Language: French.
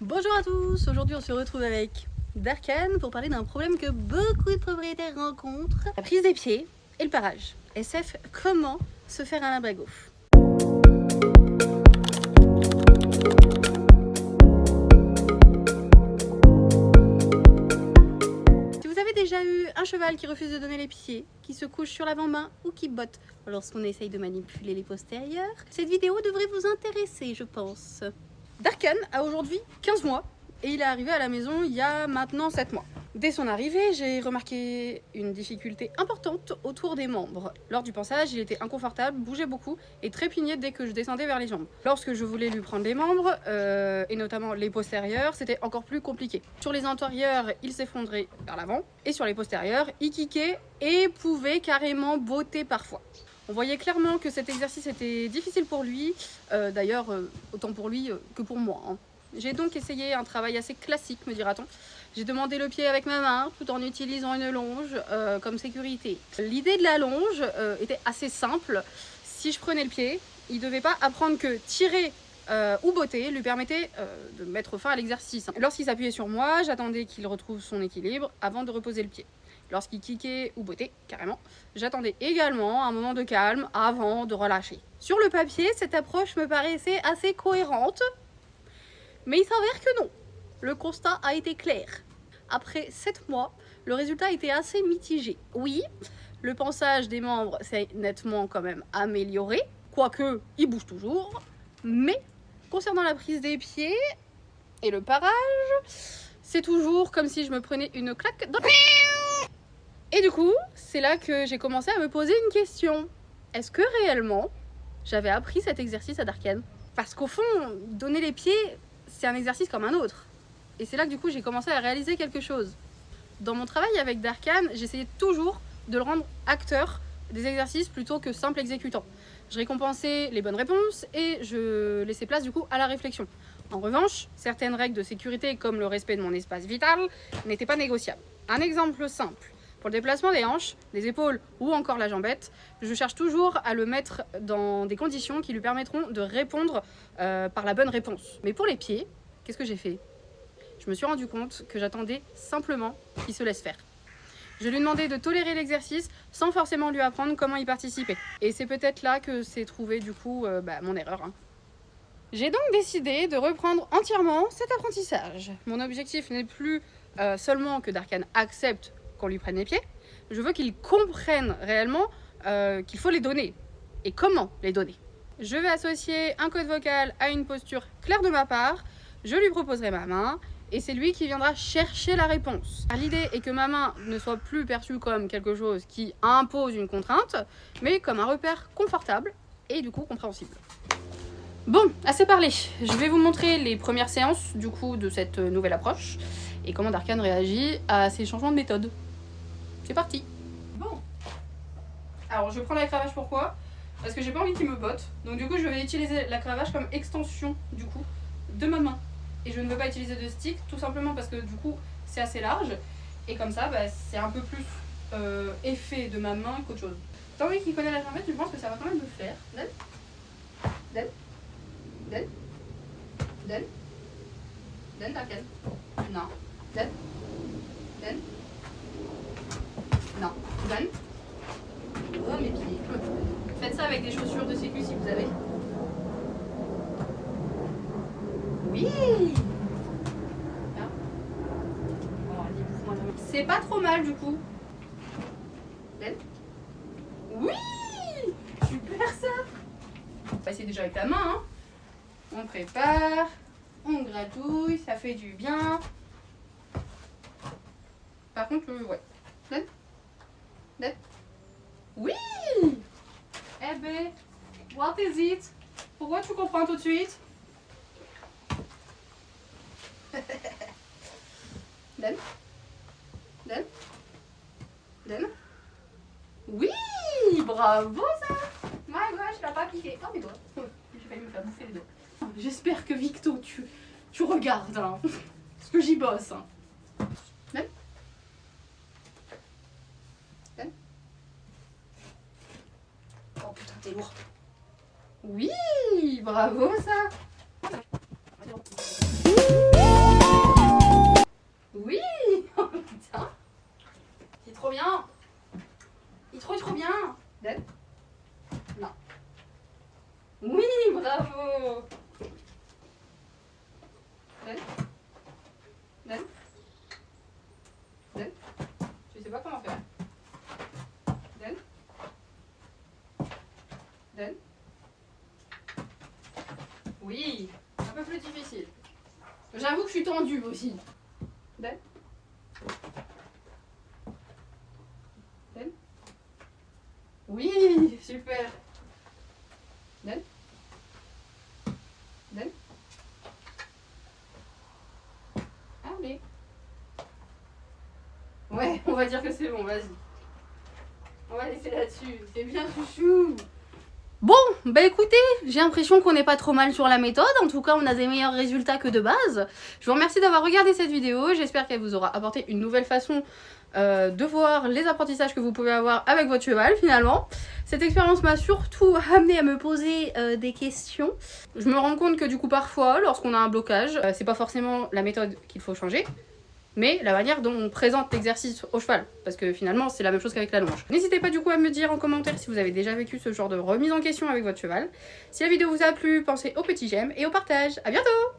Bonjour à tous, aujourd'hui on se retrouve avec Darkan pour parler d'un problème que beaucoup de propriétaires rencontrent, la prise des pieds et le parage. SF, comment se faire un limbago? Si vous avez déjà eu un cheval qui refuse de donner les pieds, qui se couche sur l'avant-main ou qui botte lorsqu'on essaye de manipuler les postérieurs, cette vidéo devrait vous intéresser, je pense. Darkan a aujourd'hui 15 mois et il est arrivé à la maison il y a maintenant 7 mois. Dès son arrivée, j'ai remarqué une difficulté importante autour des membres. Lors du pansage, il était inconfortable, bougeait beaucoup et trépignait dès que je descendais vers les jambes. Lorsque je voulais lui prendre les membres, et notamment les postérieurs, c'était encore plus compliqué. Sur les antérieurs, il s'effondrait vers l'avant et sur les postérieurs, il kickait et pouvait carrément botter parfois. On voyait clairement que cet exercice était difficile pour lui, d'ailleurs autant pour lui que pour moi. J'ai donc essayé un travail assez classique, me dira-t-on. J'ai demandé le pied avec ma main tout en utilisant une longe comme sécurité. L'idée de la longe était assez simple. Si je prenais le pied, il ne devait pas apprendre que tirer ou botter lui permettait de mettre fin à l'exercice. Lorsqu'il s'appuyait sur moi, j'attendais qu'il retrouve son équilibre avant de reposer le pied. Lorsqu'il kickait ou bottait, carrément, j'attendais également un moment de calme avant de relâcher. Sur le papier, cette approche me paraissait assez cohérente, mais il s'avère que non. Le constat a été clair. Après 7 mois, le résultat était assez mitigé. Oui, le pansage des membres s'est nettement quand même amélioré, quoique il bouge toujours, mais concernant la prise des pieds et le parage, c'est toujours comme si je me prenais une claque dans le... Et du coup, c'est là que j'ai commencé à me poser une question. Est-ce que réellement, j'avais appris cet exercice à Darkan? Parce qu'au fond, donner les pieds, c'est un exercice comme un autre. Et c'est là que du coup, j'ai commencé à réaliser quelque chose. Dans mon travail avec Darkan, j'essayais toujours de le rendre acteur des exercices plutôt que simple exécutant. Je récompensais les bonnes réponses et je laissais place du coup à la réflexion. En revanche, certaines règles de sécurité comme le respect de mon espace vital n'étaient pas négociables. Un exemple simple. Pour le déplacement des hanches, des épaules ou encore la jambette, je cherche toujours à le mettre dans des conditions qui lui permettront de répondre par la bonne réponse. Mais pour les pieds, qu'est-ce que j'ai fait? Je me suis rendu compte que j'attendais simplement qu'il se laisse faire. Je lui demandais de tolérer l'exercice sans forcément lui apprendre comment y participer. Et c'est peut-être là que s'est trouvée du coup mon erreur. J'ai donc décidé de reprendre entièrement cet apprentissage. Mon objectif n'est plus seulement que Darkan accepte qu'on lui prenne les pieds, je veux qu'il comprenne réellement qu'il faut les donner et comment les donner. Je vais associer un code vocal à une posture claire de ma part, je lui proposerai ma main et c'est lui qui viendra chercher la réponse. L'idée est que ma main ne soit plus perçue comme quelque chose qui impose une contrainte, mais comme un repère confortable et du coup compréhensible. Bon, assez parlé. Je vais vous montrer les premières séances du coup de cette nouvelle approche et comment Darkan réagit à ces changements de méthode. C'est parti. Bon. Alors je prends la cravache, pourquoi? Parce que j'ai pas envie qu'il me botte. Donc du coup je vais utiliser la cravache comme extension du coup de ma main. Et je ne veux pas utiliser de stick tout simplement parce que du coup c'est assez large. Et comme ça c'est un peu plus effet de ma main qu'autre chose. Tant qu'il connaît la jambette, je pense que ça va quand même le faire. Donne. Donne. Donne. Donne. Donne Darkan. Non. Donne. Donne. Non. Donne. Oh mes pieds. Faites ça avec des chaussures de sécu si vous avez. Oui. C'est pas trop mal du coup. Donne. Oui. Super ça. On va essayer déjà avec ta main. Hein. On prépare. On gratouille. Ça fait du bien. Par contre, ouais. Donne. Donne. Oui. Eh ben, what is it? Pourquoi tu comprends tout de suite? Donne. Donne. Donne. Oui. Bravo ça. My gosh, je l'ai pas piqué. Oh mes doigts. J'ai failli me faire bouffer les doigts. J'espère que Victo, tu regardes. Hein. Parce que j'y bosse. Hein. Donne. Donne. Oh putain, t'es lourd. Oui, bravo ça. J'avoue que je suis tendue aussi. Ben. Ben. Oui, super. Ben. Ben. Allez. Ouais, on va dire que c'est bon, vas-y. On va laisser là-dessus, c'est bien chouchou. Bon, bah écoutez, j'ai l'impression qu'on n'est pas trop mal sur la méthode. En tout cas, on a des meilleurs résultats que de base. Je vous remercie d'avoir regardé cette vidéo. J'espère qu'elle vous aura apporté une nouvelle façon de voir les apprentissages que vous pouvez avoir avec votre cheval finalement. Cette expérience m'a surtout amené à me poser des questions. Je me rends compte que du coup parfois, lorsqu'on a un blocage, c'est pas forcément la méthode qu'il faut changer, mais la manière dont on présente l'exercice au cheval, parce que finalement c'est la même chose qu'avec la longe. N'hésitez pas du coup à me dire en commentaire si vous avez déjà vécu ce genre de remise en question avec votre cheval. Si la vidéo vous a plu, pensez au petit j'aime et au partage. À bientôt!